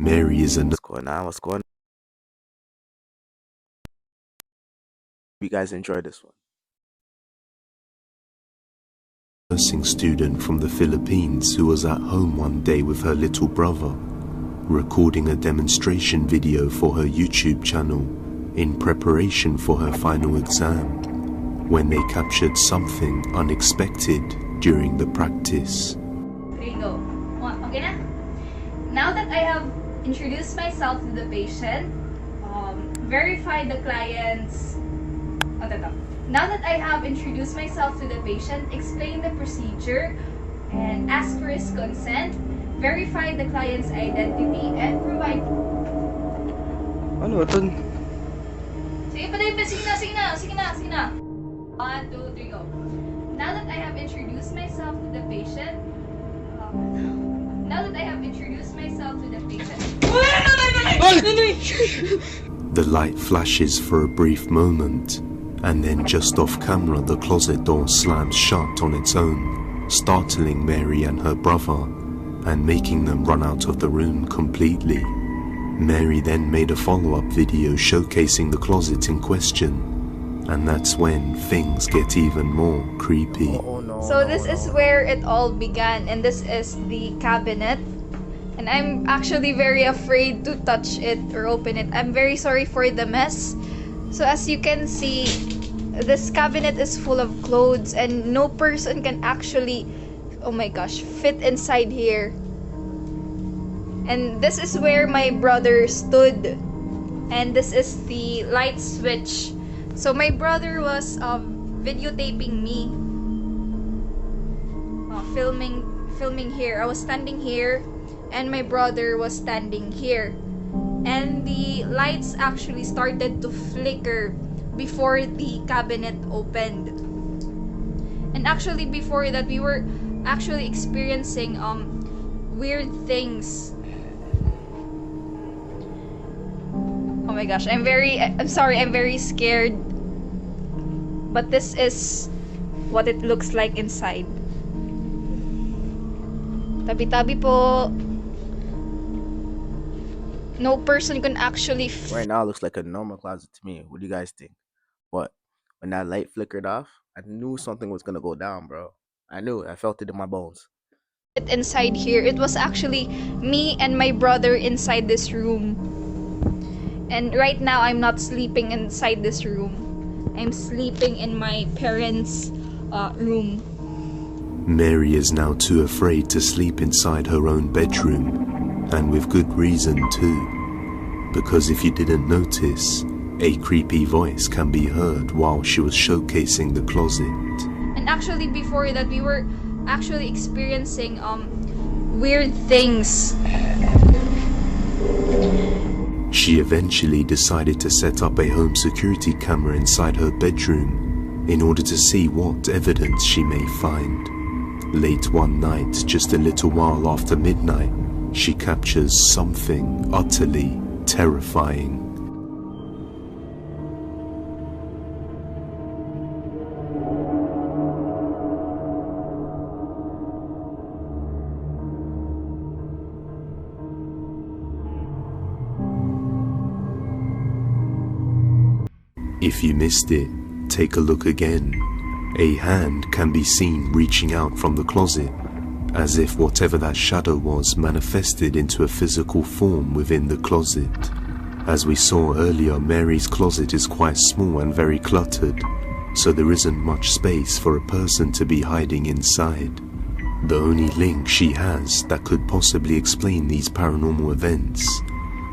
Mary is a What's going on? What's going on? You guys enjoy this one? nursing student from the Philippines who was at home one day with her little brother, recording a demonstration video for her YouTube channel in preparation for her final exam, when they captured something unexpected during the practice. There you go. Okay na? Now that I have introduced myself to the patient, verified the client's... Now that I have introduced myself to the patient, explained the procedure, and asked for his consent, verified the client's identity, and provide... Ano ito? Sige pa. Sige na. 1, 2, 3, go. Now that I have introduced myself to the patient, The light flashes for a brief moment, and then just off camera the closet door slams shut on its own, startling Mary and her brother and making them run out of the room completely. Mary then made a follow-up video showcasing the closet in question, and that's when things get even more creepy. So this is where it all began, and this is the cabinet. And I'm actually very afraid to touch it or open it. I'm very sorry for the mess. So as you can see, this cabinet is full of clothes and no person can actually, oh my gosh, fit inside here. And this is where my brother stood. And this is the light switch. So my brother was videotaping me. Filming here. I was standing here and my brother was standing here. And the lights actually started to flicker before the cabinet opened. And actually before that we were actually experiencing weird things. Oh my gosh, I'm very scared. But this is what it looks like inside. Tabi-tabi po. No person can actually... Right now it looks like a normal closet to me. What do you guys think? What? When that light flickered off, I knew something was gonna go down, bro. I knew it. I felt it in my bones. Inside here, it was actually me and my brother inside this room. And right now, I'm not sleeping inside this room. I'm sleeping in my parents' room. Mary is now too afraid to sleep inside her own bedroom, and with good reason too. Because if you didn't notice, a creepy voice can be heard while she was showcasing the closet. And actually before that, we were actually experiencing weird things. She eventually decided to set up a home security camera inside her bedroom in order to see what evidence she may find. Late one night, just a little while after midnight, she captures something utterly terrifying. If you missed it, take a look again. A hand can be seen reaching out from the closet, as if whatever that shadow was manifested into a physical form within the closet. As we saw earlier, Mary's closet is quite small and very cluttered, so there isn't much space for a person to be hiding inside. The only link she has that could possibly explain these paranormal events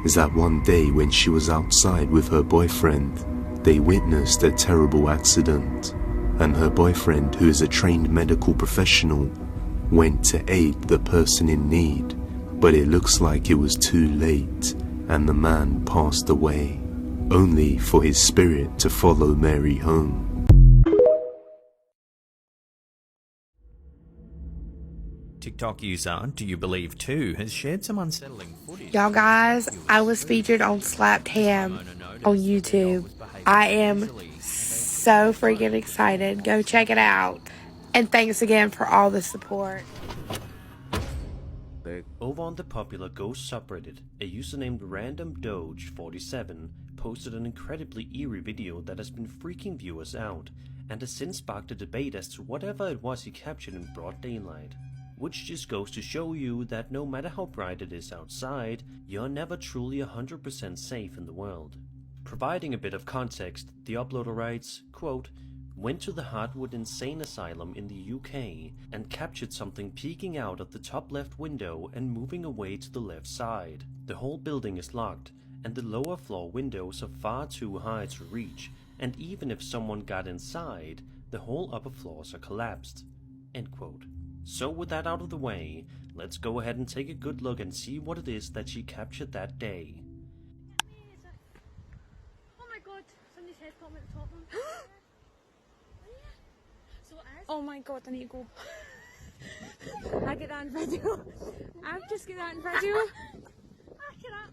is that one day when she was outside with her boyfriend, they witnessed a terrible accident, and her boyfriend, who is a trained medical professional, went to aid the person in need, but it looks like it was too late and the man passed away, only for his spirit to follow Mary home. TikTok user Do You Believe 2 has shared some unsettling footage. Y'all guys, I was featured on Slapped Ham on YouTube. I am so freaking excited. Go check it out. And thanks again for all the support. thing. Over on the popular Ghost subreddit, a user named RandomDoge47 posted an incredibly eerie video that has been freaking viewers out, and has since sparked a debate as to whatever it was he captured in broad daylight. Which just goes to show you that no matter how bright it is outside, you're never truly 100% safe in the world. Providing a bit of context, the uploader writes, quote, "Went to the Hartwood Insane Asylum in the UK and captured something peeking out of the top left window and moving away to the left side. The whole building is locked, and the lower floor windows are far too high to reach, and even if someone got inside, the whole upper floors are collapsed." End quote. So with that out of the way, let's go ahead and take a good look and see what it is that she captured that day. Oh my god, somebody's head popping at the top of them. So it is. Oh my god, I need to go. I get that in video. I've just get that in video. I cannot.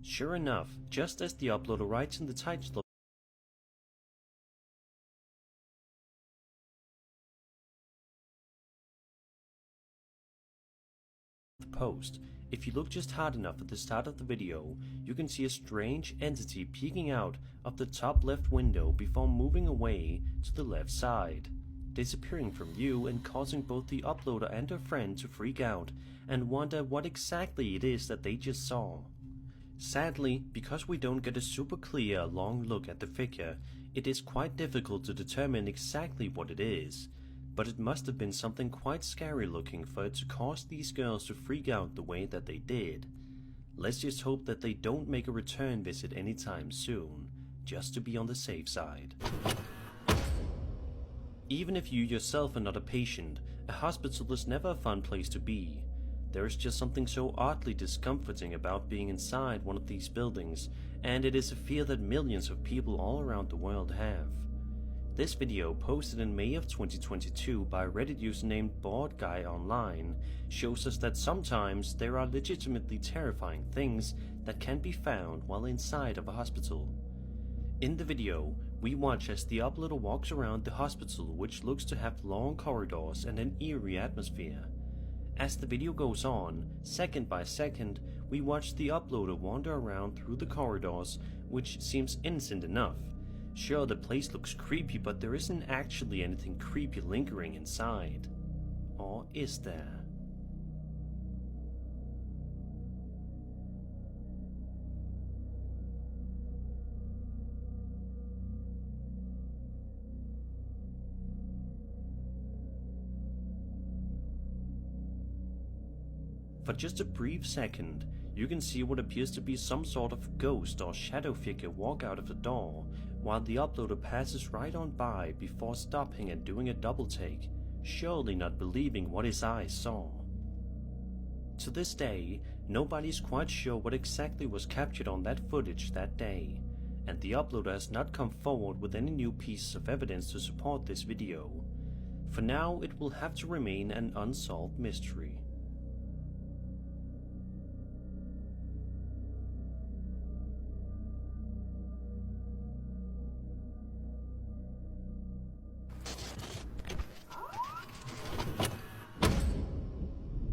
Sure enough, just as the uploader writes in the title of the post, if you look just hard enough at the start of the video, you can see a strange entity peeking out of the top left window before moving away to the left side, disappearing from view and causing both the uploader and her friend to freak out and wonder what exactly it is that they just saw. Sadly, because we don't get a super clear long look at the figure, it is quite difficult to determine exactly what it is, but it must have been something quite scary looking for it to cause these girls to freak out the way that they did. Let's just hope that they don't make a return visit anytime soon, just to be on the safe side. Even if you yourself are not a patient, a hospital is never a fun place to be. There is just something so oddly discomforting about being inside one of these buildings, and it is a fear that millions of people all around the world have. This video, posted in May of 2022 by a Reddit user named BoredGuyOnline, shows us that sometimes there are legitimately terrifying things that can be found while inside of a hospital. In the video, we watch as the uploader walks around the hospital, which looks to have long corridors and an eerie atmosphere. As the video goes on, second by second, we watch the uploader wander around through the corridors, which seems innocent enough. Sure, the place looks creepy, but there isn't actually anything creepy lingering inside. Or is there? For just a brief second, you can see what appears to be some sort of ghost or shadow figure walk out of the door, while the uploader passes right on by before stopping and doing a double take, surely not believing what his eyes saw. To this day, nobody's quite sure what exactly was captured on that footage that day, and the uploader has not come forward with any new pieces of evidence to support this video. For now, it will have to remain an unsolved mystery.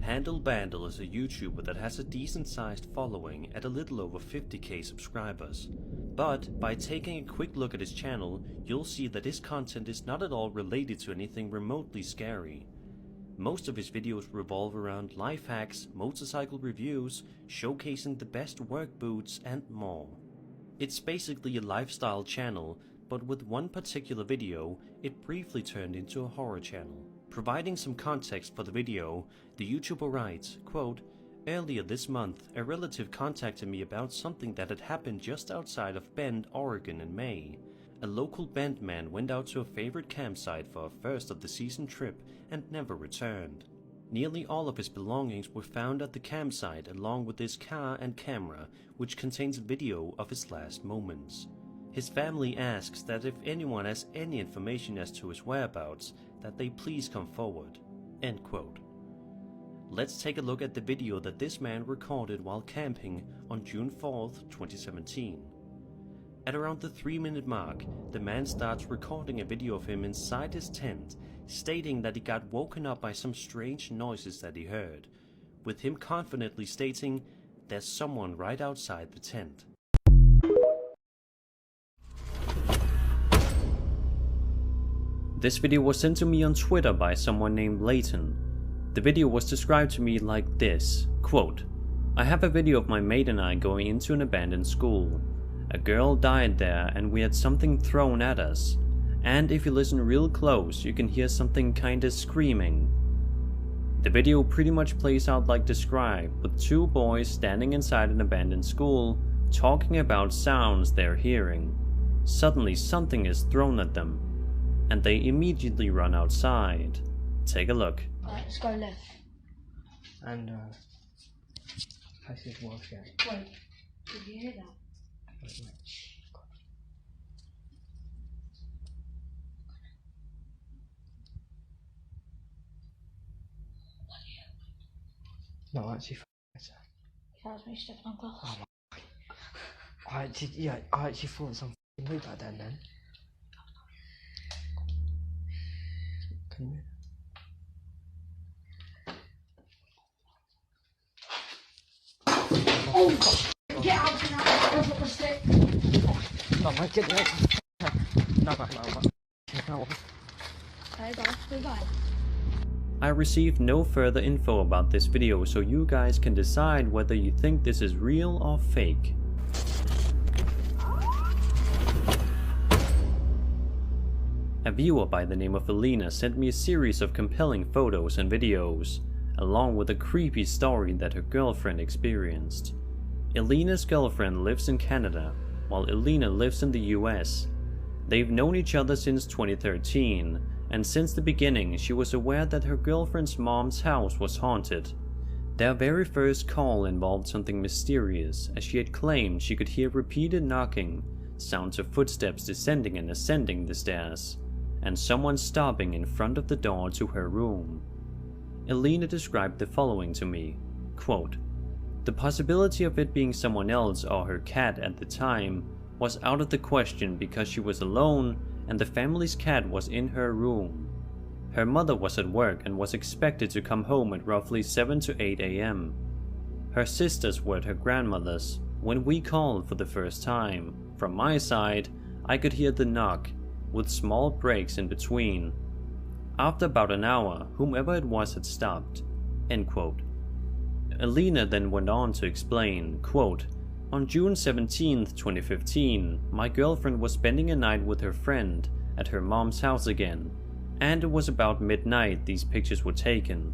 Handle Bandle is a YouTuber that has a decent sized following at a little over 50k subscribers. But by taking a quick look at his channel, you'll see that his content is not at all related to anything remotely scary. Most of his videos revolve around life hacks, motorcycle reviews, showcasing the best work boots and more. It's basically a lifestyle channel, but with one particular video, it briefly turned into a horror channel. Providing some context for the video, the YouTuber writes, quote, "Earlier this month, a relative contacted me about something that had happened just outside of Bend, Oregon in May. A local Bend man went out to a favorite campsite for a first of the season trip and never returned. Nearly all of his belongings were found at the campsite along with his car and camera, which contains video of his last moments. His family asks that if anyone has any information as to his whereabouts, that they please come forward." End quote. let's take a look at the video that this man recorded while camping on June 4th, 2017. At around the 3-minute mark, the man starts recording a video of him inside his tent, stating that he got woken up by some strange noises that he heard, with him confidently stating, "There's someone right outside the tent." This video was sent to me on Twitter by someone named Leighton. The video was described to me like this, quote, "I have a video of my mate and I going into an abandoned school. A girl died there and we had something thrown at us. And if you listen real close, you can hear something kinda screaming." The video pretty much plays out like described, with 2 boys standing inside an abandoned school, talking about sounds they're hearing. Suddenly something is thrown at them, and they immediately run outside. Take a look. Alright, let's go left. And place is was, yeah. Wait, did you hear that? Wait. No, actually, That was me stepping on glass. Oh my. I actually thought something moved like that then. Can you move? Oh God! Get out of that! I've got the stick! No, mate, get out. No. Okay, guys, goodbye. I received no further info about this video, so you guys can decide whether you think this is real or fake. A viewer by the name of Elena sent me a series of compelling photos and videos, along with a creepy story that her girlfriend experienced. Elena's girlfriend lives in Canada, while Elena lives in the US. They've known each other since 2013, and since the beginning she was aware that her girlfriend's mom's house was haunted. Their very first call involved something mysterious, as she had claimed she could hear repeated knocking, sounds of footsteps descending and ascending the stairs, and someone stopping in front of the door to her room. Elena described the following to me, quote, "The possibility of it being someone else or her cat at the time was out of the question because she was alone and the family's cat was in her room. Her mother was at work and was expected to come home at roughly 7 to 8 a.m. Her sisters were at her grandmother's when we called for the first time. From my side, I could hear the knock, with small breaks in between. After about an hour, whomever it was had stopped." End quote. Elena then went on to explain, quote, "On June 17th, 2015, my girlfriend was spending a night with her friend at her mom's house again, and it was about midnight these pictures were taken.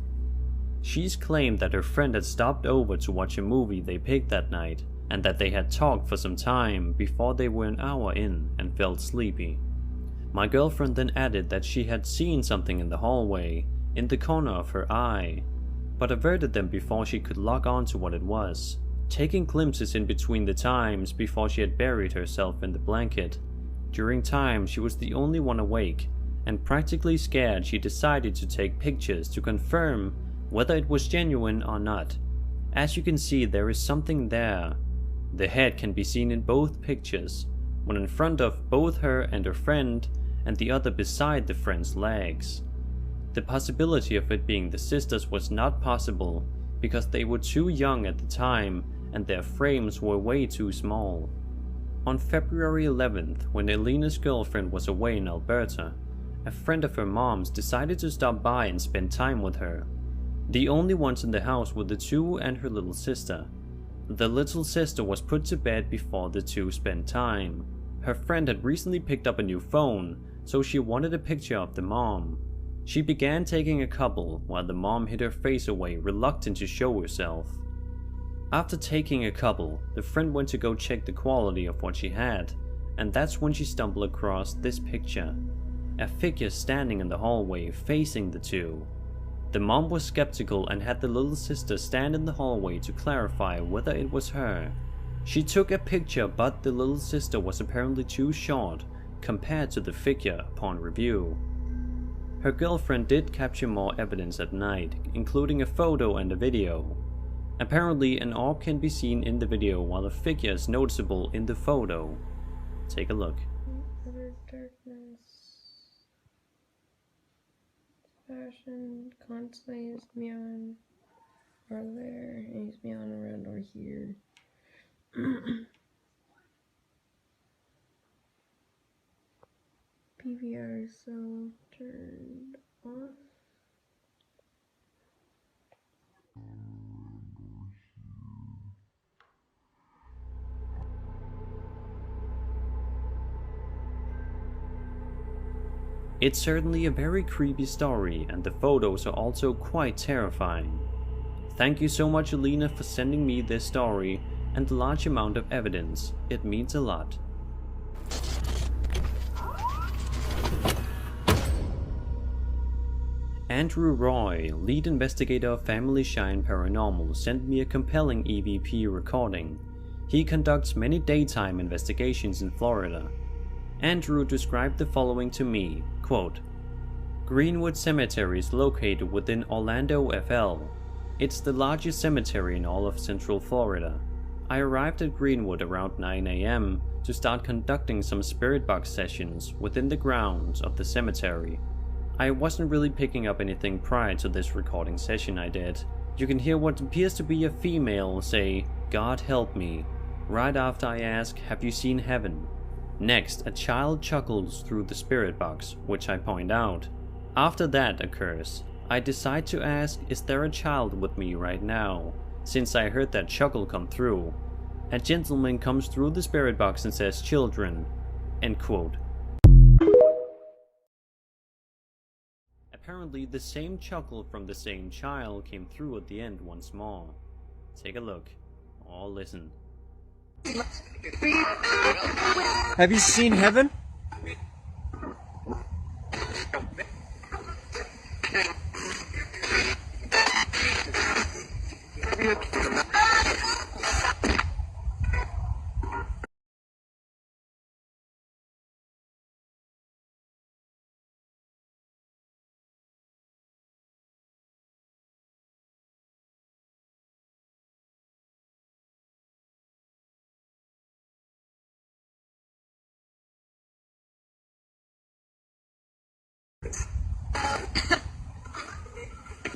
She's claimed that her friend had stopped over to watch a movie they picked that night, and that they had talked for some time before they were an hour in and felt sleepy. My girlfriend then added that she had seen something in the hallway, in the corner of her eye, but averted them before she could lock on to what it was, taking glimpses in between the times before she had buried herself in the blanket. During times she was the only one awake, and practically scared she decided to take pictures to confirm whether it was genuine or not. As you can see, there is something there. The head can be seen in both pictures, one in front of both her and her friend, and the other beside the friend's legs. The possibility of it being the sisters was not possible, because they were too young at the time and their frames were way too small. On February 11th, when Elena's girlfriend was away in Alberta, a friend of her mom's decided to stop by and spend time with her. The only ones in the house were the two and her little sister. The little sister was put to bed before the two spent time. Her friend had recently picked up a new phone, so she wanted a picture of the mom. She began taking a couple, while the mom hid her face away, reluctant to show herself. After taking a couple, the friend went to go check the quality of what she had, and that's when she stumbled across this picture. A figure standing in the hallway, facing the two. The mom was skeptical and had the little sister stand in the hallway to clarify whether it was her. She took a picture, but the little sister was apparently too short compared to the figure upon review. Her girlfriend did capture more evidence at night, including a photo and a video. Apparently, an orb can be seen in the video while a figure is noticeable in the photo. Take a look. Utter darkness. Fashion constantly is meowing over there, and he's meowing around over here. PVR is so turned off. It's certainly a very creepy story, and the photos are also quite terrifying. Thank you so much, Alina, for sending me this story and the large amount of evidence. It means a lot. Andrew Roy, lead investigator of Family Shine Paranormal, sent me a compelling EVP recording. He conducts many daytime investigations in Florida. Andrew described the following to me, quote, "Greenwood Cemetery is located within Orlando, FL. It's the largest cemetery in all of Central Florida. I arrived at Greenwood around 9 AM to start conducting some spirit box sessions within the grounds of the cemetery. I wasn't really picking up anything prior to this recording session I did. You can hear what appears to be a female say, 'God help me,' right after I ask, 'Have you seen heaven?' Next, a child chuckles through the spirit box, which I point out. After that occurs, I decide to ask, 'Is there a child with me right now?' since I heard that chuckle come through. A gentleman comes through the spirit box and says, 'Children,' end quote. Apparently, the same chuckle from the same child came through at the end once more. Take a look, or listen. Have you seen heaven?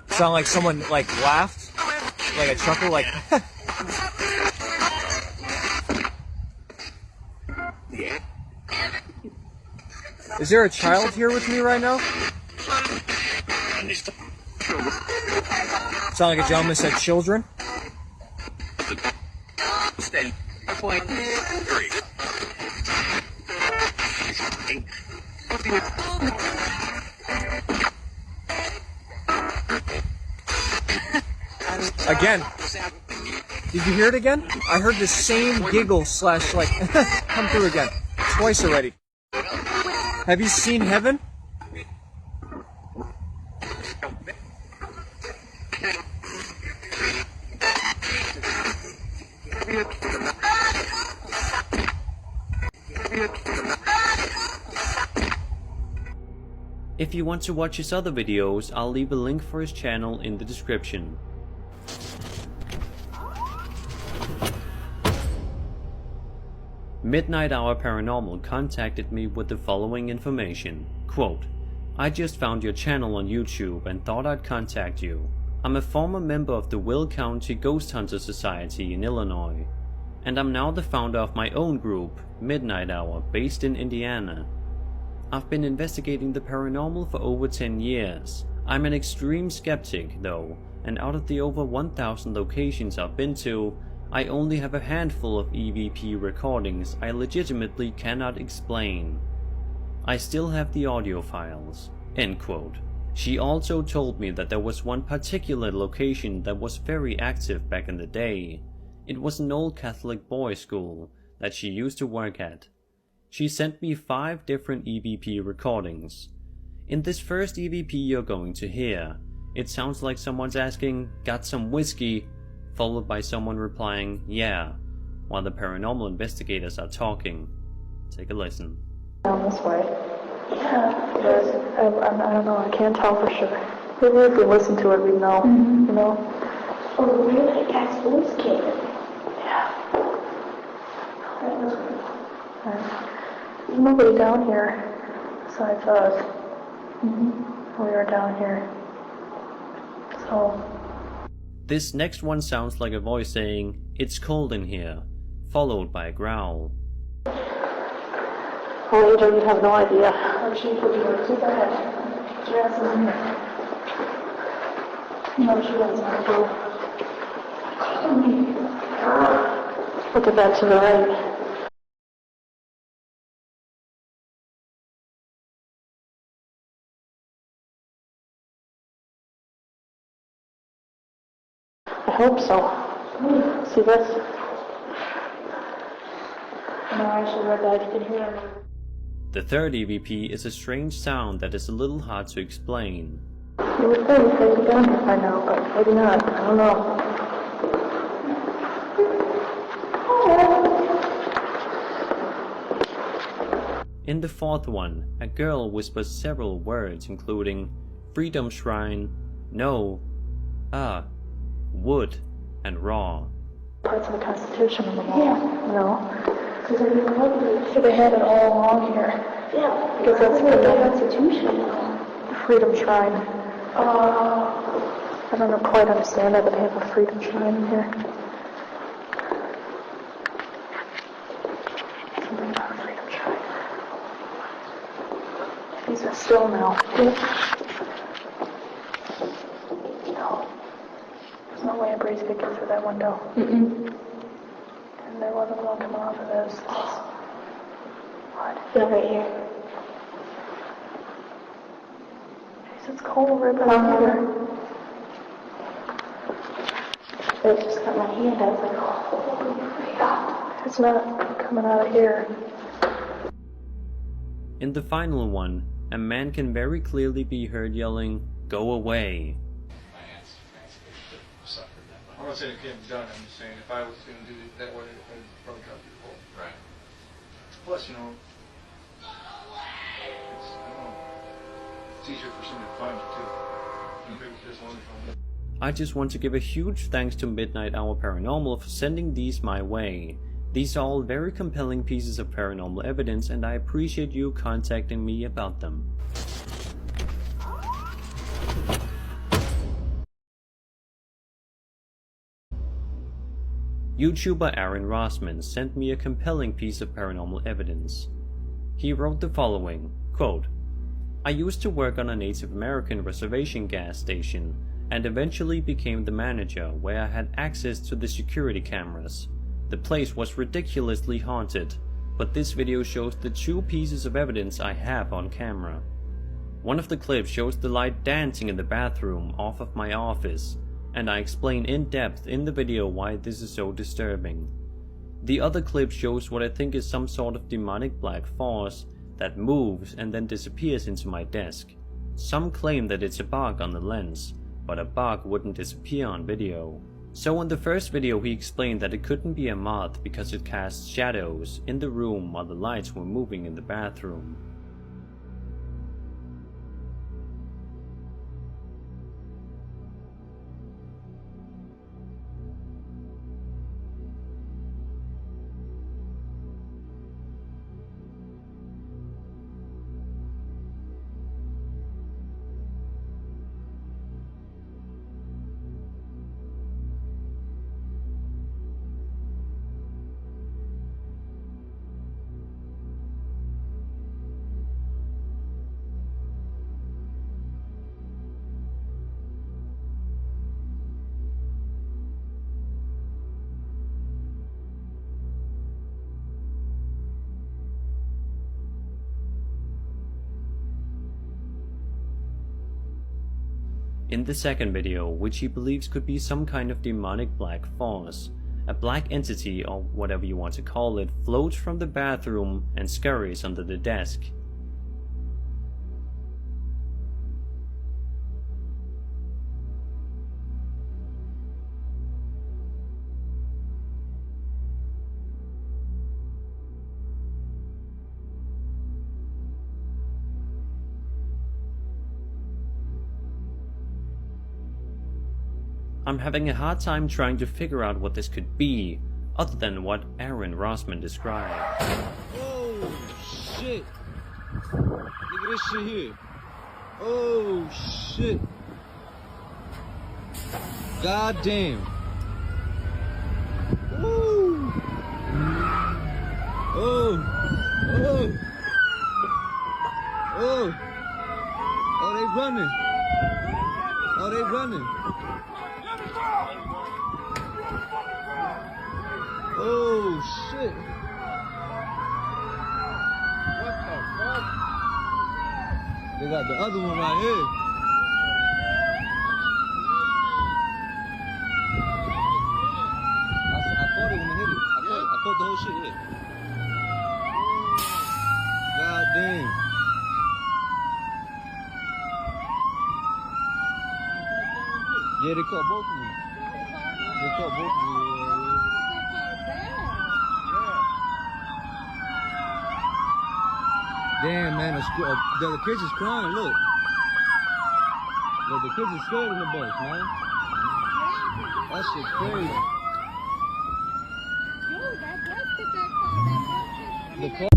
Sound like someone like laughed, like a chuckle, like. Is there a child here with me right now? Sound like a gentleman said children? Again. Did you hear it again? I heard the same giggle slash like come through again. Twice already. Have you seen heaven? If you want to watch his other videos, I'll leave a link for his channel in the description. Midnight Hour Paranormal contacted me with the following information. Quote, "I just found your channel on YouTube and thought I'd contact you. I'm a former member of the Will County Ghost Hunter Society in Illinois, and I'm now the founder of my own group, Midnight Hour, based in Indiana. I've been investigating the paranormal for over 10 years. I'm an extreme skeptic, though, and out of the over 1,000 locations I've been to, I only have a handful of EVP recordings I legitimately cannot explain. I still have the audio files." End quote. She also told me that there was one particular location that was very active back in the day. It was an old Catholic boys' school that she used to work at. She sent me 5 different EVP recordings. In this first EVP you're going to hear, it sounds like someone's asking, "Got some whiskey?" followed by someone replying, "Yeah," while the paranormal investigators are talking. Take a listen. Down this way. Yeah, but I don't know. I can't tell for sure. Maybe if we listen to it, we'd know. You know. Oh, really? That's voice kid. Yeah. There's nobody down here besides us. We are down here. So. This next one sounds like a voice saying, "It's cold in here," followed by a growl. Oh, Angel, you have no idea. Oh, she put you in. Keep her head. Your ass is in here. No, she doesn't have to. Look at that to the right. I hope so. See this? No, I actually read that. You can hear it. The third EVP is a strange sound that is a little hard to explain. You would think they'd be down here by now, but maybe not. I don't know. In the fourth one, a girl whispers several words including freedom shrine, no, wood, and raw. Parts of the Constitution on the wall. Yeah. No. Because I mean, so they had it all along here. Yeah. Because that's the Constitution. The Freedom Shrine. I don't quite understand that, but they have a Freedom Shrine in here. Something about a Freedom Shrine. These are still now. No. There's no way a breeze could get through that window. And there wasn't one coming off of this. What? Yeah, right here. Jeez, it's cold right behind here. I just got my hand. I was like, oh, it's not coming out of here. In the final one, a man can very clearly be heard yelling, "Go away." I'm not saying it can't be done, I'm just saying if I was going to do it that way, I'd probably drop your phone. Right. Plus, you know, it's easier for somebody to find you too. Maybe there's one phone. I just want to give a huge thanks to Midnight Hour Paranormal for sending these my way. These are all very compelling pieces of paranormal evidence, and I appreciate you contacting me about them. YouTuber Aaron Rossman sent me a compelling piece of paranormal evidence. He wrote the following, quote, "I used to work on a Native American reservation gas station and eventually became the manager where I had access to the security cameras. The place was ridiculously haunted, but this video shows the two pieces of evidence I have on camera. One of the clips shows the light dancing in the bathroom off of my office, and I explain in depth in the video why this is so disturbing. The other clip shows what I think is some sort of demonic black force that moves and then disappears into my desk. Some claim that it's a bug on the lens, but a bug wouldn't disappear on video. So in the first video he explained that it couldn't be a moth because it casts shadows in the room while the lights were moving in the bathroom. In the second video, which he believes could be some kind of demonic black force, a black entity, or whatever you want to call it, floats from the bathroom and scurries under the desk. I'm having a hard time trying to figure out what this could be, other than what Aaron Rossman described. Oh, shit. Look at this shit here. Oh, shit. God damn. Woo. Oh. Oh. Oh. Oh, they running. Oh, they running. Oh, shit. What the fuck? They got the other one right here. I thought they were gonna hit it. I caught the whole shit hit. God damn. Yeah, they caught both of me. They caught both of me. Damn, man, the kids is crying, look. Look, the kids are scared in the bus, man. That shit crazy. The car.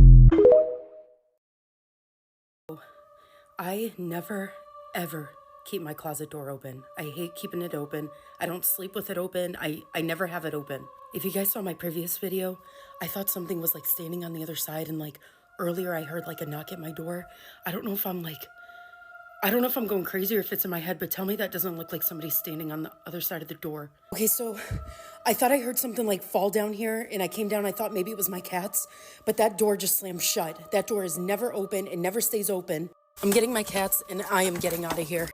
I never, ever keep my closet door open. I hate keeping it open. I don't sleep with it open. I never have it open. If you guys saw my previous video, I thought something was like standing on the other side, and like earlier I heard like a knock at my door. I don't know if I'm going crazy or if it's in my head, but tell me that doesn't look like somebody standing on the other side of the door. Okay, so I thought I heard something like fall down here, and I came down, I thought maybe it was my cats, but that door just slammed shut. That door is never open, it never stays open. I'm getting my cats, and I am getting out of here.